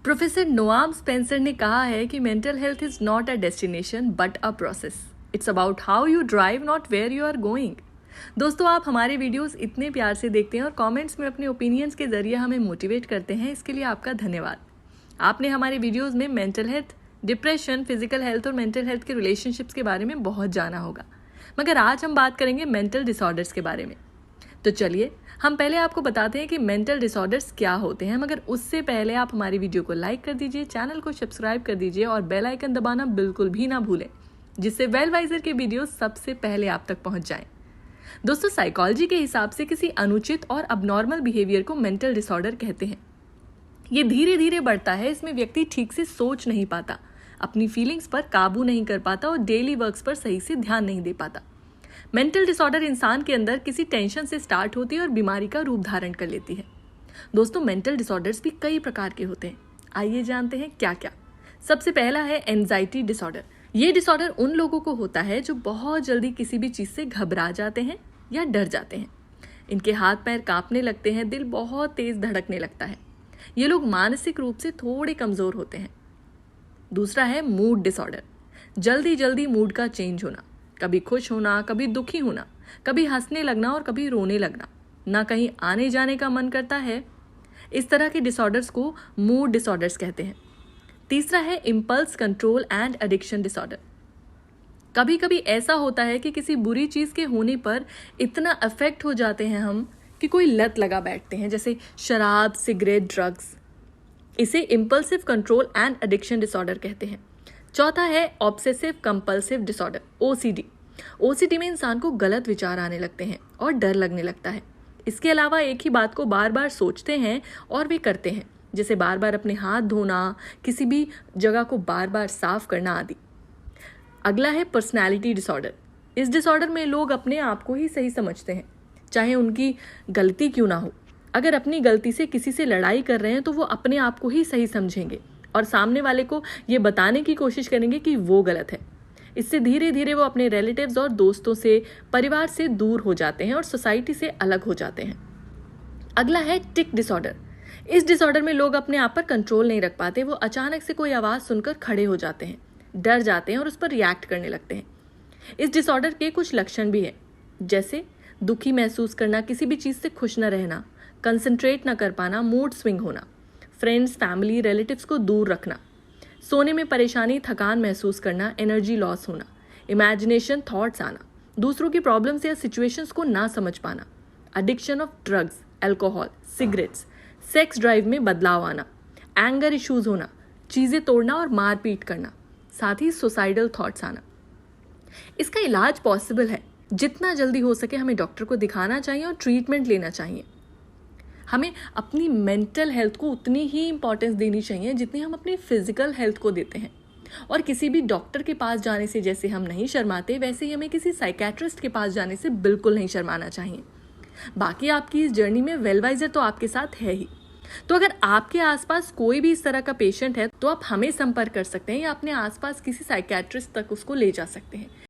Professor Noam Spencer ने कहा है कि mental health is not a destination but a process. It's about how you drive, not where you are going. दोस्तों, आप हमारे videos इतने प्यार से देखते हैं और कमेंट्स में अपने ओपिनियंस के जरिए हमें मोटिवेट करते हैं, इसके लिए आपका धन्यवाद। आपने हमारे वीडियोस में mental health, depression, physical health और मेंटल हेल्थ के रिलेशनशिप्स के बारे में बहुत जाना होगा, मगर आज हम बात करेंगे मेंटल डिसऑर्डर्स के बारे में। तो चलिए हम पहले आपको बताते हैं कि मेंटल डिसऑर्डर्स क्या होते हैं, मगर उससे पहले आप हमारी वीडियो को लाइक कर दीजिए, चैनल को सब्सक्राइब कर दीजिए और बेल आइकन दबाना बिल्कुल भी ना भूलें, जिससे वेलवाइजर के वीडियो सबसे पहले आप तक पहुंच जाएं। दोस्तों, साइकोलॉजी के हिसाब से किसी अनुचित और अबनॉर्मल बिहेवियर को मेंटल डिसऑर्डर कहते हैं। ये धीरे धीरे बढ़ता है, इसमें व्यक्ति ठीक से सोच नहीं पाता, अपनी फीलिंग्स पर काबू नहीं कर पाता और डेली वर्क्स पर सही से ध्यान नहीं दे पाता। मेंटल डिसऑर्डर इंसान के अंदर किसी टेंशन से स्टार्ट होती है और बीमारी का रूप धारण कर लेती है। दोस्तों, मेंटल डिसऑर्डर्स भी कई प्रकार के होते हैं। आइए जानते हैं क्या क्या। सबसे पहला है एंजाइटी डिसऑर्डर। ये डिसऑर्डर उन लोगों को होता है जो बहुत जल्दी किसी भी चीज से घबरा जाते हैं या डर जाते हैं। इनके हाथ पैर कांपने लगते हैं, दिल बहुत तेज धड़कने लगता है। ये लोग मानसिक रूप से थोड़े कमजोर होते हैं। दूसरा है मूड डिसऑर्डर। जल्दी जल्दी मूड का चेंज होना, कभी खुश होना, कभी दुखी होना, कभी हंसने लगना और कभी रोने लगना, ना कहीं आने जाने का मन करता है। इस तरह के डिसऑर्डर्स को मूड डिसऑर्डर्स कहते हैं। तीसरा है impulse control and addiction disorder. कभी कभी ऐसा होता है कि किसी बुरी चीज के होने पर इतना अफेक्ट हो जाते हैं हम कि कोई लत लगा बैठते हैं, जैसे शराब, सिगरेट, ड्रग्स। इसे impulsive control and addiction disorder कहते हैं। चौथा है obsessive compulsive disorder, OCD. OCD में इंसान को गलत विचार आने लगते हैं और डर लगने लगता है। इसके अलावा एक ही बात को बार बार सोचते हैं और भी करते हैं, जैसे बार बार अपने हाथ धोना, किसी भी जगह को बार बार साफ करना आदि। अगला है पर्सनैलिटी डिसऑर्डर। इस डिसऑर्डर में लोग अपने आप को ही सही समझते हैं, चाहे उनकी गलती क्यों ना हो। अगर अपनी गलती से किसी से लड़ाई कर रहे हैं तो वो अपने आप को ही सही समझेंगे और सामने वाले को ये बताने की कोशिश करेंगे कि वो गलत है। इससे धीरे धीरे वो अपने रिलेटिव्स और दोस्तों से, परिवार से दूर हो जाते हैं और सोसाइटी से अलग हो जाते हैं। अगला है टिक डिसऑर्डर। इस डिसऑर्डर में लोग अपने आप पर कंट्रोल नहीं रख पाते। वो अचानक से कोई आवाज सुनकर खड़े हो जाते हैं, डर जाते हैं और उस पर रिएक्ट करने लगते हैं। इस डिसऑर्डर के कुछ लक्षण भी हैं, जैसे दुखी महसूस करना, किसी भी चीज से खुश न रहना, कंसंट्रेट न कर पाना, मूड स्विंग होना, फ्रेंड्स, फैमिली, रिलेटिव्स को दूर रखना, सोने में परेशानी, थकान महसूस करना, एनर्जी लॉस होना, इमेजिनेशन, थॉट्स आना, दूसरों की प्रॉब्लम्स या सिचुएशंस को ना समझ पाना, addiction of drugs, alcohol, cigarettes, sex drive में बदलाव आना, एंगर इश्यूज होना, चीजें तोड़ना और मारपीट करना, साथ ही सुसाइडल थॉट्स आना। इसका इलाज पॉसिबल है। जितना जल्दी हो सके हमें डॉक्टर को दिखाना चाहिए और ट्रीटमेंट लेना चाहिए। हमें अपनी मेंटल हेल्थ को उतनी ही इंपॉर्टेंस देनी चाहिए जितनी हम अपनी फिजिकल हेल्थ को देते हैं। और किसी भी डॉक्टर के पास जाने से जैसे हम नहीं शर्माते, वैसे ही हमें किसी साइकेट्रिस्ट के पास जाने से बिल्कुल नहीं शर्माना चाहिए। बाकी आपकी इस जर्नी में वेलवाइजर तो आपके साथ है ही। तो अगर आपके आसपास कोई भी इस तरह का पेशेंट है तो आप हमें संपर्क कर सकते हैं या अपने आसपास किसी साइकेट्रिस्ट तक उसको ले जा सकते हैं।